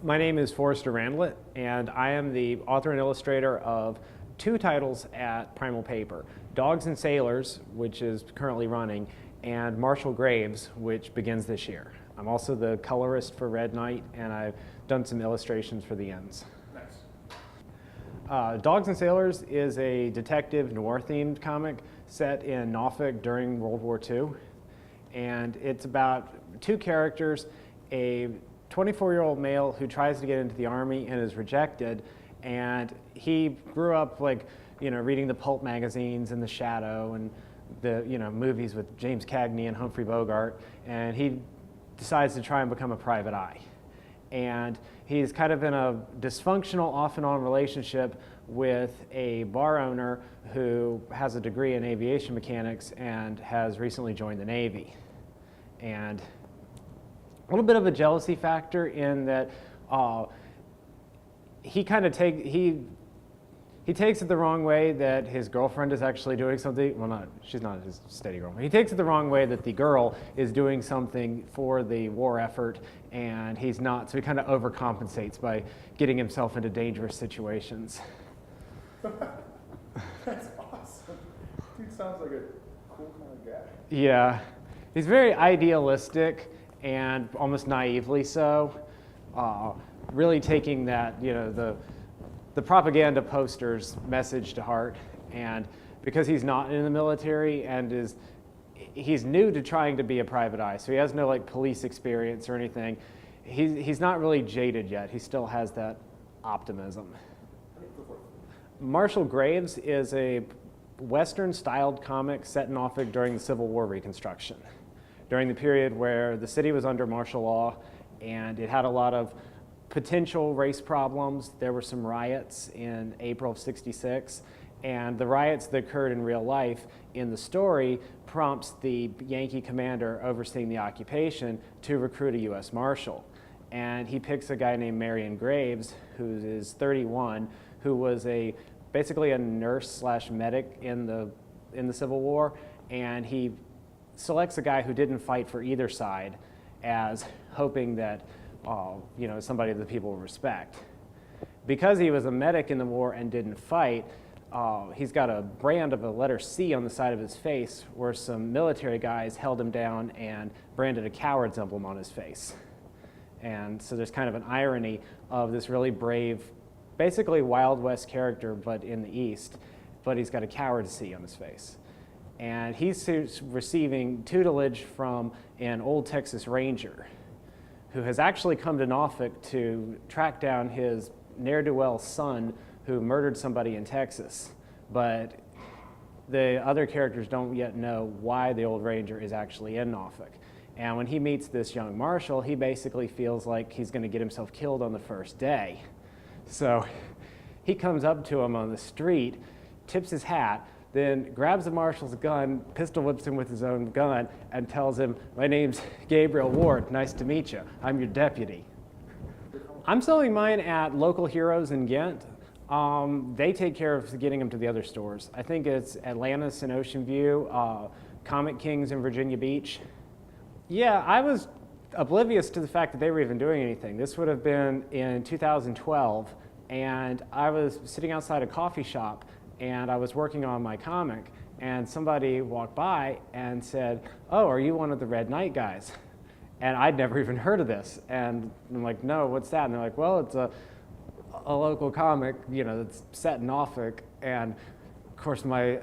My name is Forester Randlett, and I am the author and illustrator of two titles at Primal Paper, Dogs and Sailors, which is currently running, and Marshall Graves, which begins this year. I'm also the colorist for Red Knight, and I've done some illustrations for the ends. Nice. Dogs and Sailors is a detective noir-themed comic set in Norfolk during World War II, and it's about two characters, a 24-year-old male who tries to get into the Army and is rejected, and he grew up reading the pulp magazines and The Shadow and the movies with James Cagney and Humphrey Bogart, and he decides to try and become a private eye. And he's kind of in a dysfunctional off and on relationship with a bar owner who has a degree in aviation mechanics and has recently joined the Navy. And a little bit of a jealousy factor in that he takes it the wrong way that his girlfriend is actually doing something. Well, she's not his steady girlfriend. He takes it the wrong way that the girl is doing something for the war effort, and he's not. So he kind of overcompensates by getting himself into dangerous situations. That's awesome. Dude sounds like a cool kind of guy. Yeah, he's very idealistic and almost naively so, really taking that, the propaganda posters message to heart. And because he's not in the military and he's new to trying to be a private eye, so he has no police experience or anything, he's not really jaded yet. He still has that optimism. Marshall Graves is a Western-styled comic set in Norfolk during the Civil War Reconstruction, during the period where the city was under martial law and it had a lot of potential race problems. There were some riots in April of '66, and the riots that occurred in real life in the story prompts the Yankee commander overseeing the occupation to recruit a U.S. Marshal. And he picks a guy named Marion Graves, who is 31, who was basically a nurse/medic in the Civil War, and he selects a guy who didn't fight for either side, as hoping that somebody that the people will respect. Because he was a medic in the war and didn't fight, he's got a brand of a letter C on the side of his face where some military guys held him down and branded a coward's emblem on his face. And so there's kind of an irony of this really brave, basically Wild West character, but in the East, but he's got a coward's C on his face. And he's receiving tutelage from an old Texas Ranger who has actually come to Norfolk to track down his ne'er-do-well son who murdered somebody in Texas. But the other characters don't yet know why the old Ranger is actually in Norfolk. And when he meets this young marshal, he basically feels like he's going to get himself killed on the first day. So he comes up to him on the street, tips his hat, then grabs the marshal's gun, pistol whips him with his own gun, and tells him, "My name's Gabriel Ward, nice to meet you. I'm your deputy." I'm selling mine at Local Heroes in Ghent. They take care of getting them to the other stores. I think it's Atlantis in Ocean View, Comic Kings in Virginia Beach. Yeah, I was oblivious to the fact that they were even doing anything. This would have been in 2012, and I was sitting outside a coffee shop, and I was working on my comic, and somebody walked by and said, "Oh, are you one of the Red Knight guys?" And I'd never even heard of this. And I'm like, "No, what's that?" And they're like, "Well, it's a local comic, that's set in Norfolk." And of course, my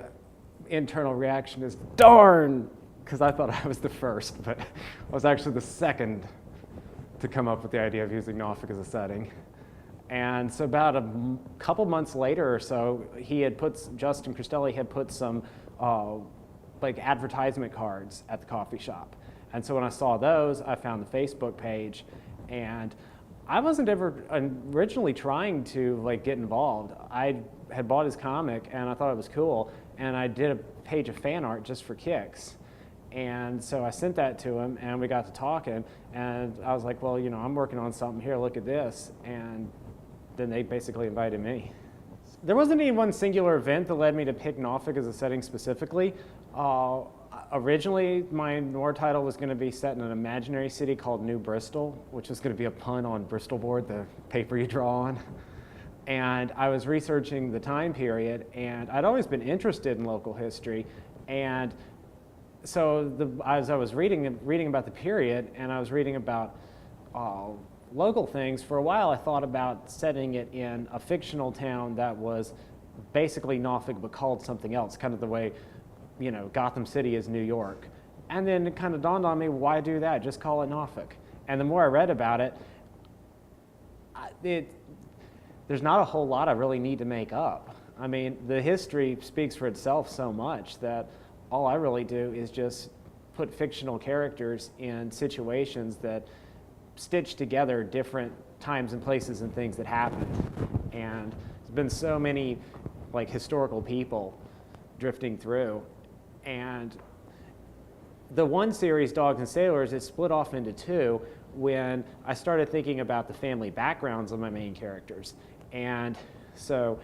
internal reaction is, darn, because I thought I was the first, but I was actually the second to come up with the idea of using Norfolk as a setting. And so about a couple months later or so, Justin Cristelli had put some advertisement cards at the coffee shop. And so when I saw those, I found the Facebook page, and I wasn't ever originally trying to get involved. I had bought his comic and I thought it was cool, and I did a page of fan art just for kicks. And so I sent that to him, and we got to talking, and I was like, "Well, I'm working on something here, look at this." And then they basically invited me. There wasn't any one singular event that led me to pick Norfolk as a setting specifically. Originally, my noir title was going to be set in an imaginary city called New Bristol, which was going to be a pun on Bristol board, the paper you draw on. And I was researching the time period, and I'd always been interested in local history. And so as I was reading about the period, and I was reading about local things, for a while I thought about setting it in a fictional town that was basically Norfolk but called something else, kind of the way, you know, Gotham City is New York. And then it kind of dawned on me, why do that? Just call it Norfolk. And the more I read about it, there's not a whole lot I really need to make up. I mean, the history speaks for itself so much that all I really do is just put fictional characters in situations that stitch together different times and places and things that happened. And there's been so many like historical people drifting through. And the one series, Dogs and Sailors, it split off into two when I started thinking about the family backgrounds of my main characters. And so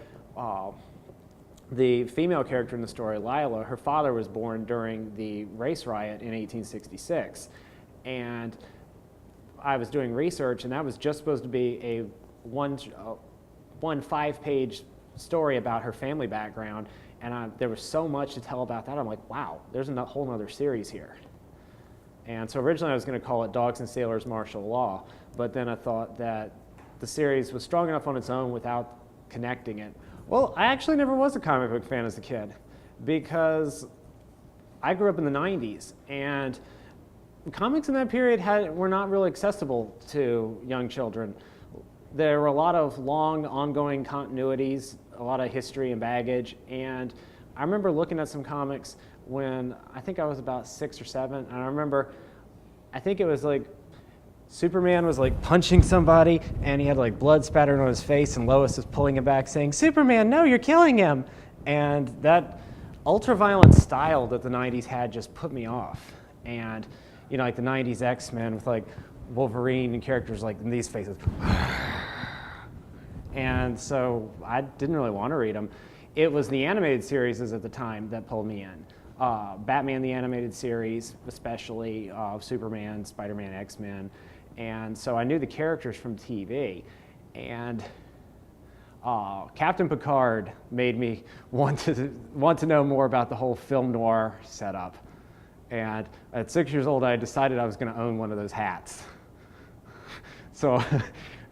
the female character in the story, Lila, her father was born during the race riot in 1866. And I was doing research, and that was just supposed to be a one 5-page story about her family background. And there was so much to tell about that. I'm like, wow, there's a whole other series here. And so originally I was going to call it Dogs and Sailors Martial Law, but then I thought that the series was strong enough on its own without connecting it. Well, I actually never was a comic book fan as a kid because I grew up in the 90s, and comics in that period were not really accessible to young children. There were a lot of long, ongoing continuities, a lot of history and baggage, and I remember looking at some comics when I think I was about 6 or 7, and I remember, I think it was like Superman was like punching somebody, and he had like blood spattered on his face, and Lois was pulling him back saying, "Superman, no, you're killing him." And that ultra-violent style that the 90s had just put me off. And, you know, like the 90s X-Men with like Wolverine and characters like in these faces. And so I didn't really want to read them. It was the animated series at the time that pulled me in. Batman the Animated Series, especially Superman, Spider-Man, X-Men. And so I knew the characters from TV. And Captain Picard made me want to know more about the whole film noir setup. And at 6 years old, I decided I was going to own one of those hats. So as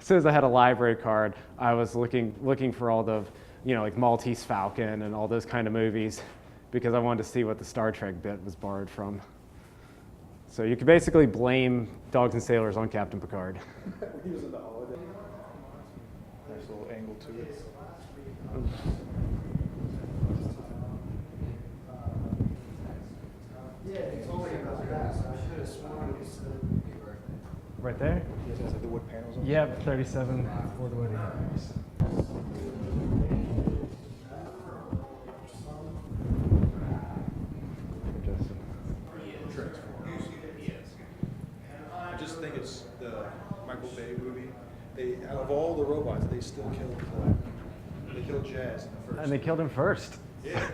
soon as I had a library card, I was looking for all the, you know, like Maltese Falcon and all those kind of movies, because I wanted to see what the Star Trek bit was borrowed from. So you could basically blame Dogs and Sailors on Captain Picard. He was in the holiday. Nice little angle to it. Right there? Yes, has like the wood panels on it. Yep, 37 Ford Woody. I just think it's the Michael Bay movie. Out of all the robots, they still killed Clem. They killed Jazz in the first. And they killed him first. Yeah.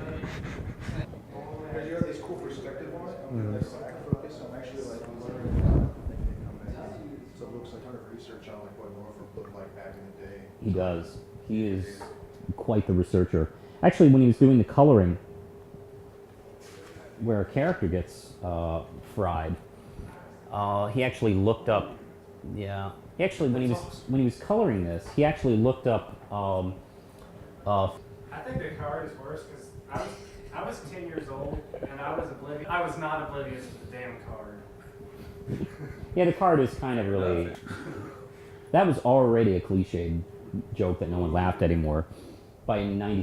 Because you have these cool perspective on it. I'm like back focus. So I'm actually like learning about it. Making it come back. So it looks like a ton of research on like what Norfolk looked like back in the day. He does. He is quite the researcher. Actually, when he was doing the coloring, where a character gets fried, he actually looked up. Yeah. He actually, when he was coloring this, he actually looked up. I think the card is worse because I was 10 years old and I was not oblivious to the damn card. Yeah, the card is kind of really. That was already a cliched joke that no one laughed anymore. By '90.